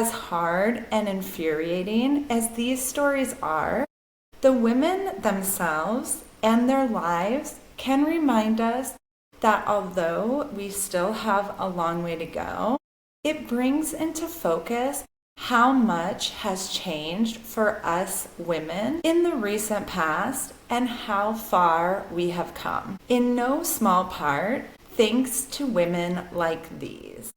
as hard and infuriating as these stories are, the women themselves and their lives can remind us that although we still have a long way to go, it brings into focus how much has changed for us women in the recent past and how far we have come. In no small part, thanks to women like these.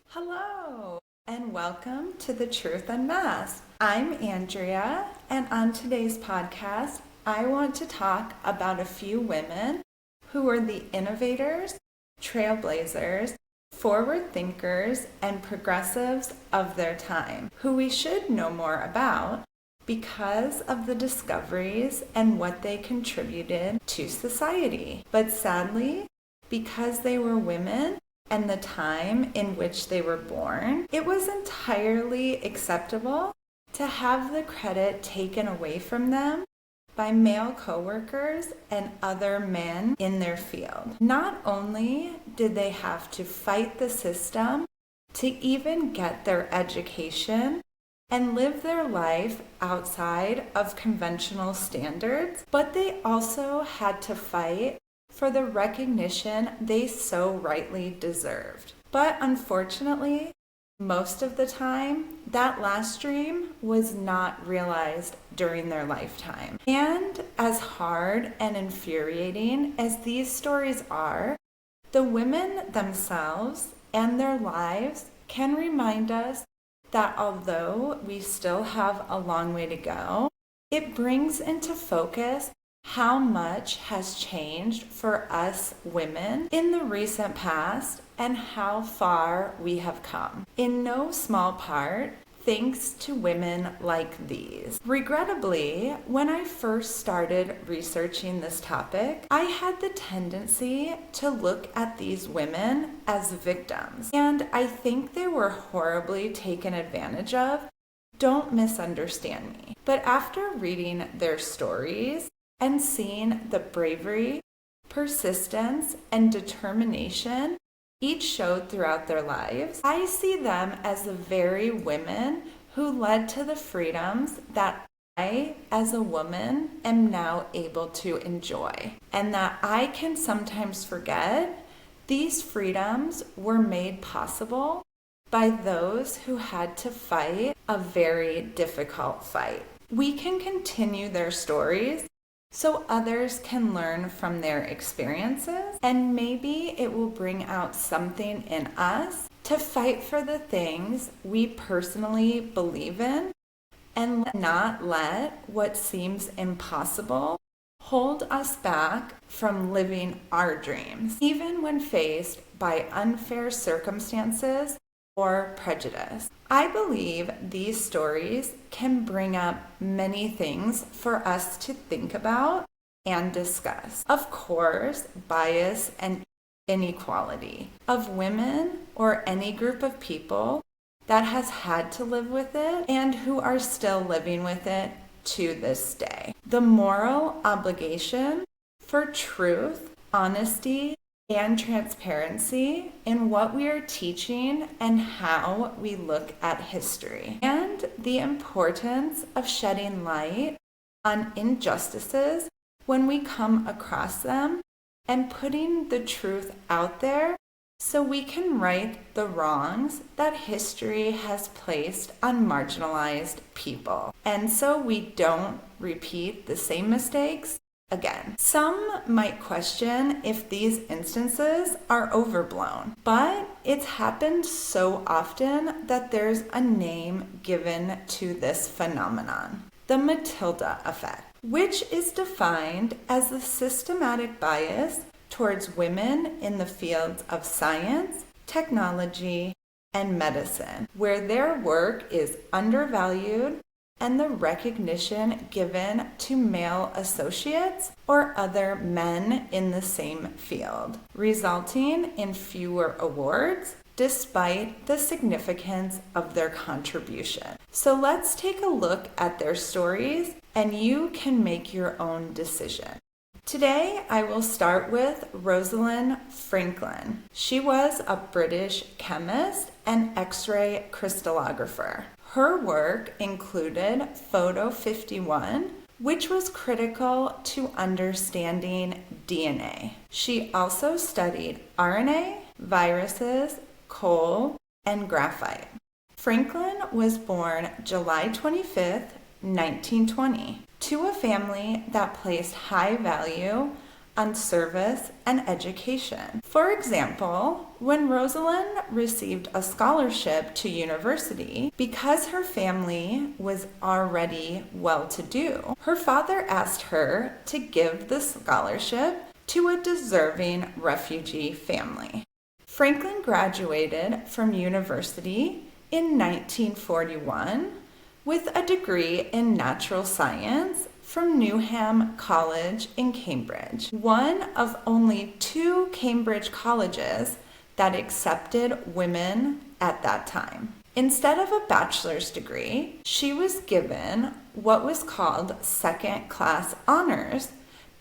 Hello, and welcome to The Truth Unmasked. I'm Andrea, and on today's podcast, I want to talk about a few women who were the innovators, trailblazers, forward thinkers, and progressives of their time, who we should know more about because of the discoveries and what they contributed to society. But sadly, because they were women and the time in which they were born, it was entirely acceptable to have the credit taken away from them by male coworkers and other men in their field. Not only did they have to fight the system to even get their education and live their life outside of conventional standards, but they also had to fight for the recognition they so rightly deserved. But unfortunately, most of the time, that last dream was not realized during their lifetime. And as hard and infuriating as these stories are, the women themselves and their lives can remind us that although we still have a long way to go, it brings into focus how much has changed for us women in the recent past and how far we have come. In no small part, thanks to women like these. Regrettably, when I first started researching this topic, I had the tendency to look at these women as victims, and I think they were horribly taken advantage of. Don't misunderstand me. But after reading their stories and seeing the bravery, persistence, and determination each showed throughout their lives, I see them as the very women who led to the freedoms that I, as a woman, am now able to enjoy. And that I can sometimes forget these freedoms were made possible by those who had to fight a very difficult fight. We can continue their stories so others can learn from their experiences, and maybe it will bring out something in us to fight for the things we personally believe in and not let what seems impossible hold us back from living our dreams, even when faced by unfair circumstances or prejudice. I believe these stories can bring up many things for us to think about and discuss. Of course, bias and inequality of women or any group of people that has had to live with it and who are still living with it to this day. The moral obligation for truth, honesty, and transparency in what we are teaching and how we look at history, and the importance of shedding light on injustices when we come across them and putting the truth out there so we can right the wrongs that history has placed on marginalized people, and so we don't repeat the same mistakes again. Some might question if these instances are overblown, but it's happened so often that there's a name given to this phenomenon: the Matilda effect, which is defined as the systematic bias towards women in the fields of science, technology, and medicine, where their work is undervalued and the recognition given to male associates or other men in the same field, resulting in fewer awards despite the significance of their contribution. So let's take a look at their stories and you can make your own decision. Today, I will start with Rosalind Franklin. She was a British chemist and X-ray crystallographer. Her work included Photo 51, which was critical to understanding DNA. She also studied RNA, viruses, coal, and graphite. Franklin was born July 25th, 1920, to a family that placed high value on service and education. For example, when Rosalind received a scholarship to university, because her family was already well-to-do, her father asked her to give the scholarship to a deserving refugee family. Franklin graduated from university in 1941 with a degree in natural science from Newham College in Cambridge, one of only 2 Cambridge colleges that accepted women at that time. Instead of a bachelor's degree, she was given what was called second-class honors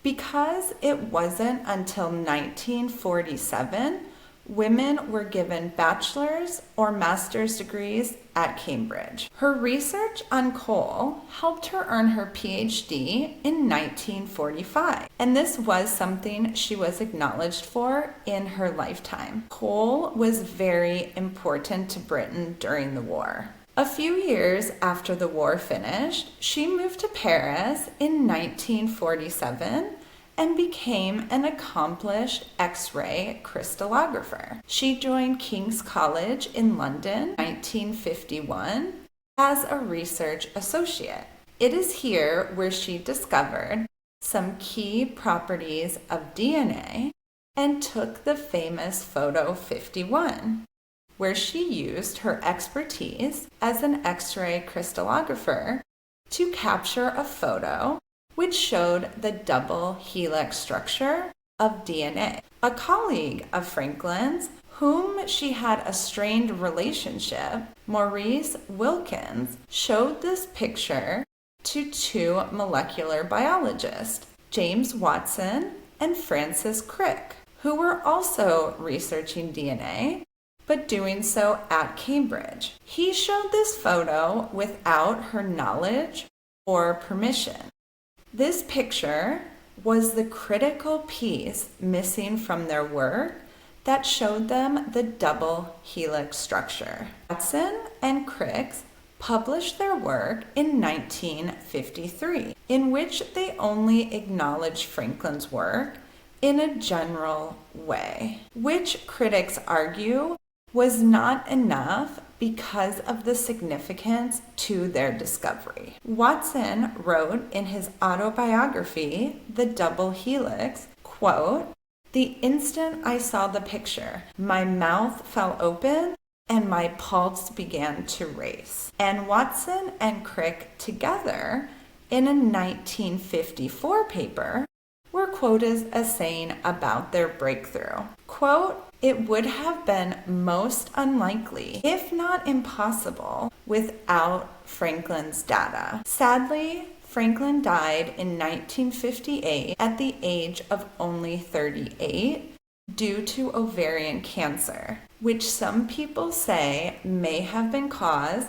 because it wasn't until 1947 women were given bachelor's or master's degrees at Cambridge. Her research on coal helped her earn her PhD in 1945, and this was something she was acknowledged for in her lifetime. Coal was very important to Britain during the war. A few years after the war finished, she moved to Paris in 1947 and became an accomplished X-ray crystallographer. She joined King's College in London in 1951 as a research associate. It is here where she discovered some key properties of DNA and took the famous Photo 51, where she used her expertise as an X-ray crystallographer to capture a photo which showed the double helix structure of DNA. A colleague of Franklin's, whom she had a strained relationship, Maurice Wilkins, showed this picture to 2 molecular biologists, James Watson and Francis Crick, who were also researching DNA, but doing so at Cambridge. He showed this photo without her knowledge or permission. This picture was the critical piece missing from their work that showed them the double helix structure. Watson and Crick published their work in 1953, in which they only acknowledged Franklin's work in a general way, which critics argue was not enough because of the significance to their discovery. Watson wrote in his autobiography, The Double Helix, quote, "The instant I saw the picture, my mouth fell open and my pulse began to race." And Watson and Crick together in a 1954 paper were quoted as saying about their breakthrough, quote, "It would have been most unlikely, if not impossible, without Franklin's data." Sadly, Franklin died in 1958 at the age of only 38 due to ovarian cancer, which some people say may have been caused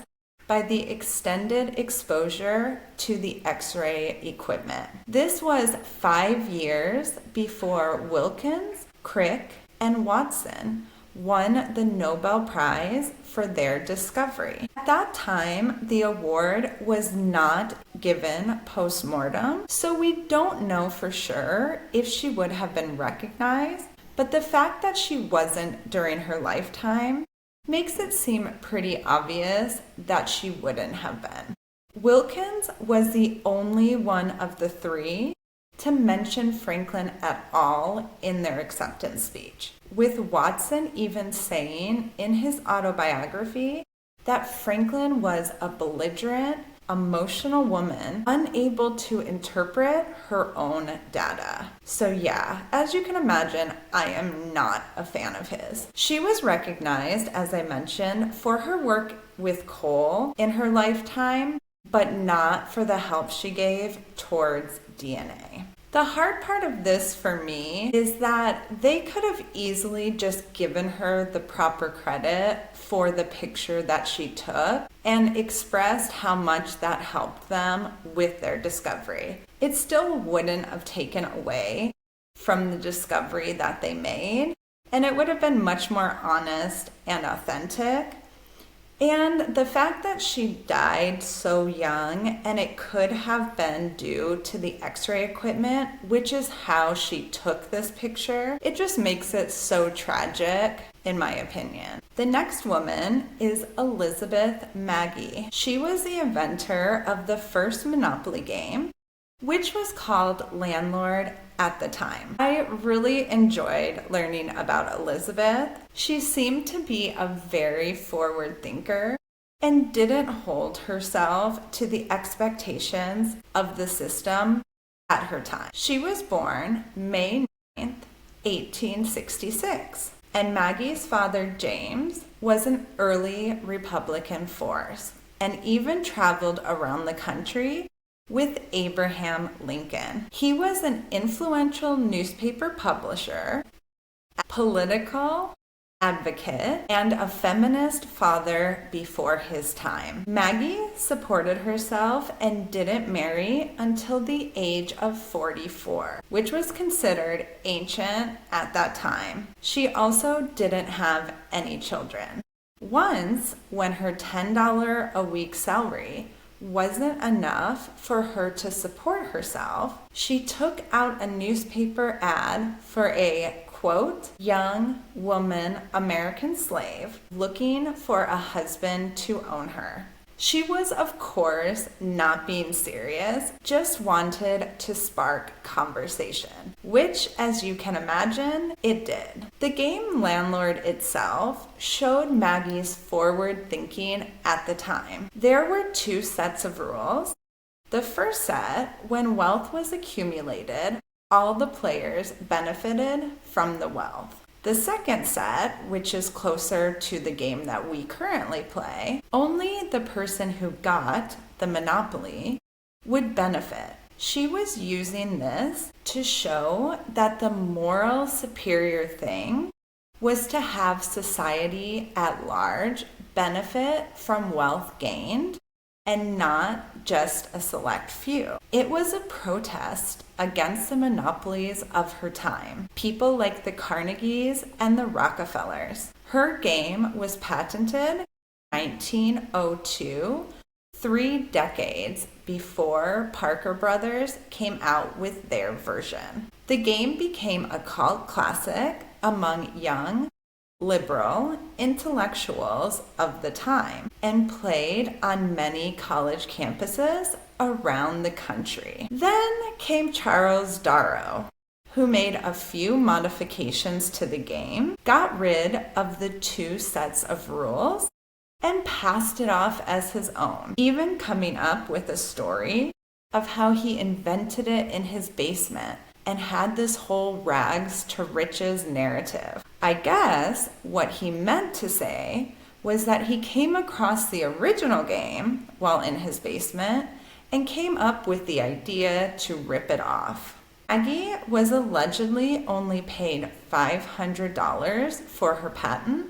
by the extended exposure to the X-ray equipment. This was 5 years before Wilkins, Crick, and Watson won the Nobel Prize for their discovery. At that time, the award was not given post-mortem, so we don't know for sure if she would have been recognized, but the fact that she wasn't during her lifetime makes it seem pretty obvious that she wouldn't have been. Wilkins was the only one of the 3 to mention Franklin at all in their acceptance speech, with Watson even saying in his autobiography that Franklin was a belligerent, emotional woman unable to interpret her own data. So yeah, as you can imagine, I am not a fan of his. She was recognized, as I mentioned, for her work with coal in her lifetime, but not for the help she gave towards DNA. The hard part of this for me is that they could have easily just given her the proper credit for the picture that she took and expressed how much that helped them with their discovery. It still wouldn't have taken away from the discovery that they made, and it would have been much more honest and authentic. And the fact that she died so young, and it could have been due to the x-ray equipment, which is how she took this picture, it just makes it so tragic, in my opinion. The next woman is Elizabeth Magie. She was the inventor of the first Monopoly game, which was called Landlord at the time. I really enjoyed learning about Elizabeth. She seemed to be a very forward thinker and didn't hold herself to the expectations of the system at her time. She was born May 9th, 1866, and Maggie's father, James, was an early Republican force and even traveled around the country with Abraham Lincoln. He was an influential newspaper publisher, political advocate, and a feminist father before his time. Maggie supported herself and didn't marry until the age of 44, which was considered ancient at that time. She also didn't have any children. Once, when her $10 a week salary wasn't enough for her to support herself, she took out a newspaper ad for a, quote, young woman American slave looking for a husband to own her. She was, of course, not being serious, just wanted to spark conversation, which, as you can imagine, it did. The game Landlord itself showed Maggie's forward thinking at the time. There were 2 sets of rules. The first set, when wealth was accumulated, all the players benefited from the wealth. The second set, which is closer to the game that we currently play, only the person who got the Monopoly would benefit. She was using this to show that the moral superior thing was to have society at large benefit from wealth gained and not just a select few. It was a protest against the monopolies of her time, people like the Carnegies and the Rockefellers. Her game was patented in 1902, 3 decades before Parker Brothers came out with their version. The game became a cult classic among young, liberal intellectuals of the time and played on many college campuses around the country. Then came Charles Darrow, who made a few modifications to the game, got rid of the 2 sets of rules, and passed it off as his own, even coming up with a story of how he invented it in his basement and had this whole rags to riches narrative. I guess what he meant to say was that he came across the original game while in his basement and came up with the idea to rip it off. Maggie was allegedly only paid $500 for her patent,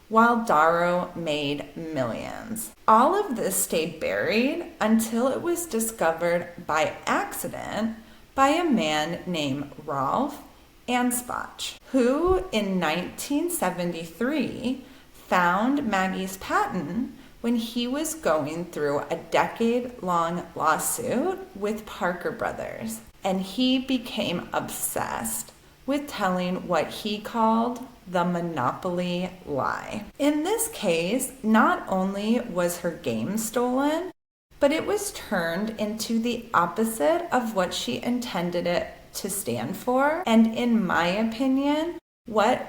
while Darrow made millions. All of this stayed buried until it was discovered by accident by a man named Rolf Anspach, who in 1973 found Maggie's patent when he was going through a decade-long lawsuit with Parker Brothers, and he became obsessed with telling what he called the monopoly lie. In this case, not only was her game stolen, but it was turned into the opposite of what she intended it to stand for, and in my opinion, what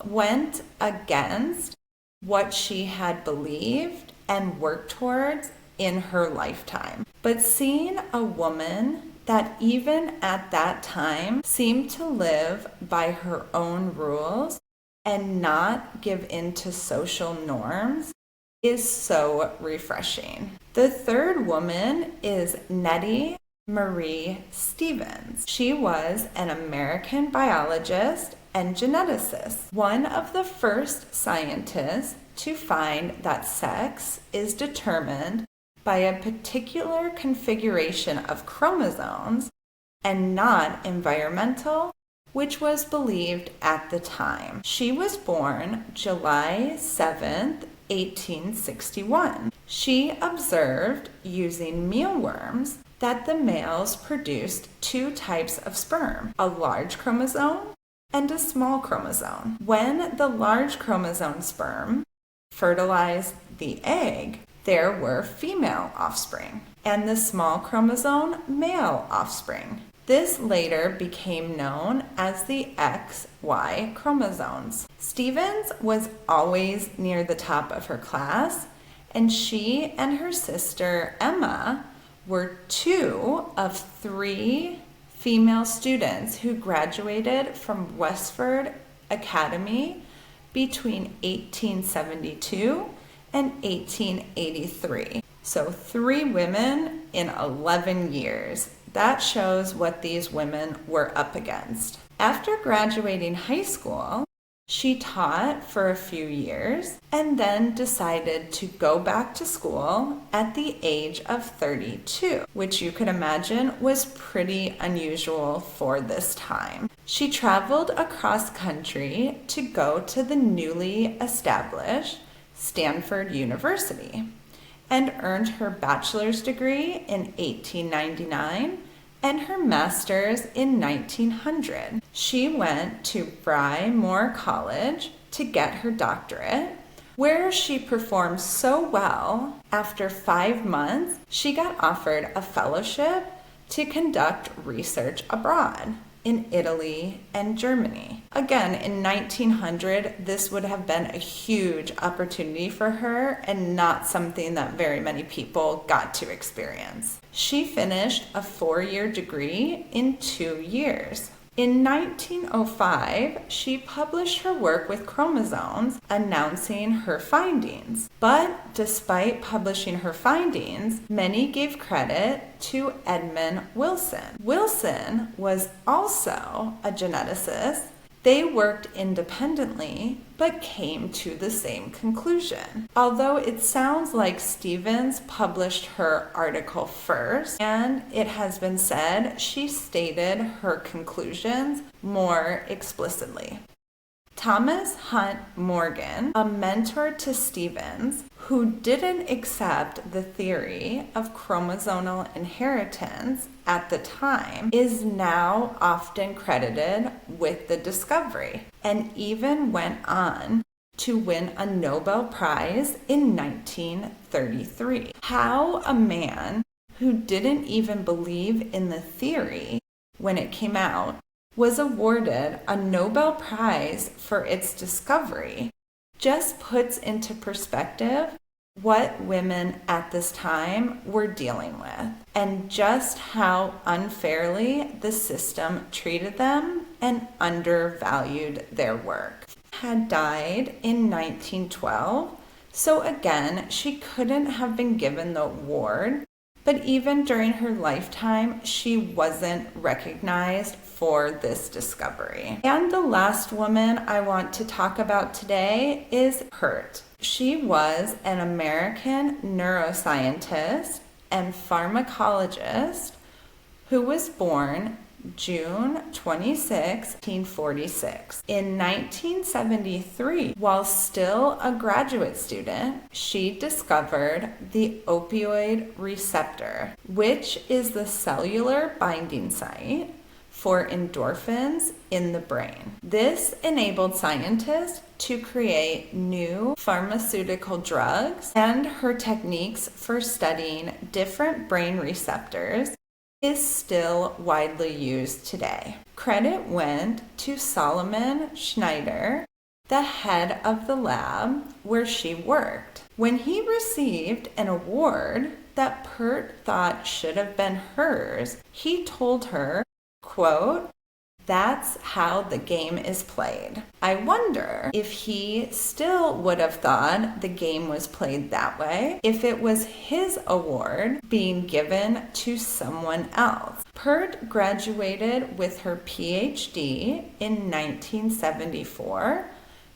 went against what she had believed and worked towards in her lifetime. But seeing a woman that even at that time seemed to live by her own rules and not give in to social norms is so refreshing. The third woman is Nettie Marie Stevens. She was an American biologist and geneticist, one of the first scientists to find that sex is determined by a particular configuration of chromosomes and not environmental, which was believed at the time. She was born July 7th, 1861. She observed using mealworms that the males produced two types of sperm, a large chromosome and a small chromosome. When the large chromosome sperm fertilized the egg, there were female offspring, and the small chromosome male offspring. This later became known as the XY chromosomes. Stevens was always near the top of her class, and she and her sister Emma were two of three female students who graduated from Westford Academy between 1872 and 1883. So 3 women in 11 years. That shows what these women were up against. After graduating high school, she taught for a few years and then decided to go back to school at the age of 32, which you could imagine was pretty unusual for this time. She traveled across country to go to the newly established Stanford University and earned her bachelor's degree in 1899 and her master's in 1900. She went to Brymore College to get her doctorate, where she performed so well, after 5 months, she got offered a fellowship to conduct research abroad in Italy and Germany. Again, in 1900, this would have been a huge opportunity for her and not something that very many people got to experience. She finished a 4-year degree in 2 years. In 1905, she published her work with chromosomes announcing her findings. But despite publishing her findings, many gave credit to Edmund Wilson. Wilson was also a geneticist. They worked independently, but came to the same conclusion. Although it sounds like Stevens published her article first, and it has been said she stated her conclusions more explicitly. Thomas Hunt Morgan, a mentor to Stevens, who didn't accept the theory of chromosomal inheritance at the time, is now often credited with the discovery and even went on to win a Nobel Prize in 1933. How a man who didn't even believe in the theory when it came out was awarded a Nobel Prize for its discovery just puts into perspective what women at this time were dealing with and just how unfairly the system treated them and undervalued their work. Had died in 1912, so again, she couldn't have been given the award, but even during her lifetime, she wasn't recognized for this discovery. And the last woman I want to talk about today is Hurt. She was an American neuroscientist and pharmacologist who was born June 26, 1846. In 1973, while still a graduate student, she discovered the opioid receptor, which is the cellular binding site for endorphins in the brain. This enabled scientists to create new pharmaceutical drugs, and her techniques for studying different brain receptors is still widely used today. Credit went to Solomon Schneider, the head of the lab where she worked. When he received an award that Pert thought should have been hers, he told her, quote, That's how the game is played. I wonder if he still would have thought the game was played that way if it was his award being given to someone else. Pert graduated with her PhD in 1974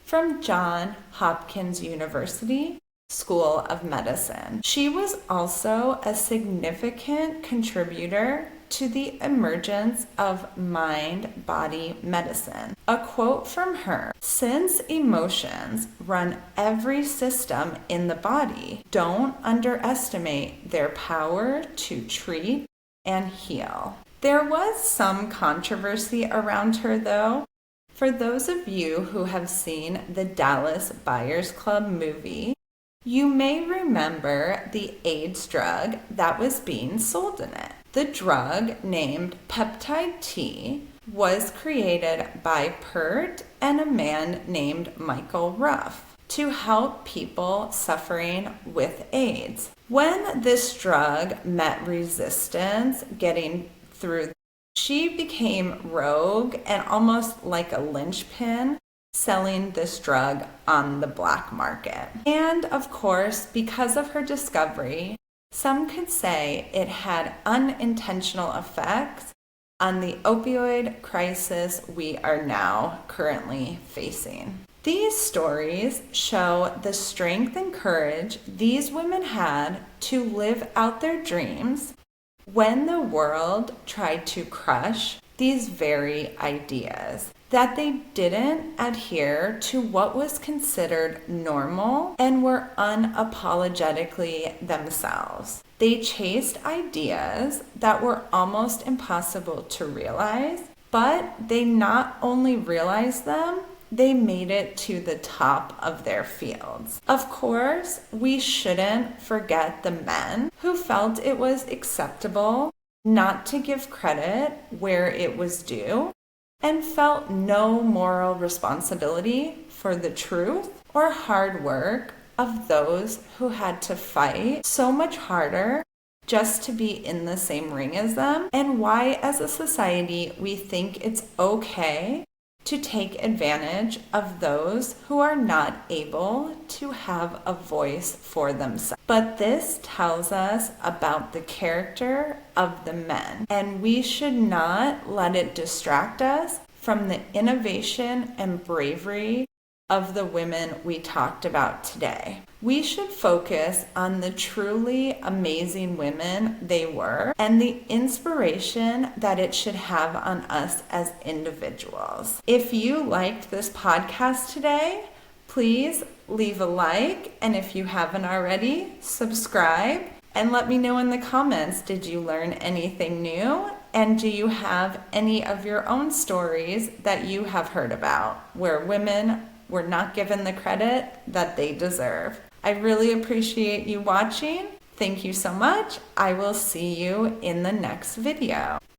from Johns Hopkins University School of Medicine. She was also a significant contributor to the emergence of mind-body medicine. A quote from her: "Since emotions run every system in the body, don't underestimate their power to treat and heal." There was some controversy around her, though. For those of you who have seen the Dallas Buyers Club movie, you may remember the AIDS drug that was being sold in it. The drug, named peptide T, was created by Pert and a man named Michael Ruff to help people suffering with AIDS. When this drug met resistance getting through, she became rogue and almost like a linchpin, selling this drug on the black market. And of course, because of her discovery, some could say it had unintentional effects on the opioid crisis we are now currently facing. These stories show the strength and courage these women had to live out their dreams when the world tried to crush these very ideas, that they didn't adhere to what was considered normal and were unapologetically themselves. They chased ideas that were almost impossible to realize, but they not only realized them, they made it to the top of their fields. Of course, we shouldn't forget the men who felt it was acceptable not to give credit where it was due and felt no moral responsibility for the truth or hard work of those who had to fight so much harder just to be in the same ring as them, and why as a society we think it's okay to take advantage of those who are not able to have a voice for themselves. But this tells us about the character of the men, and we should not let it distract us from the innovation and bravery of the women we talked about today. We should focus on the truly amazing women they were and the inspiration that it should have on us as individuals. If you liked this podcast today, please leave a like, and if you haven't already, subscribe, and let me know in the comments, did you learn anything new? And do you have any of your own stories that you have heard about where women were not given the credit that they deserve? I really appreciate you watching. Thank you so much. I will see you in the next video.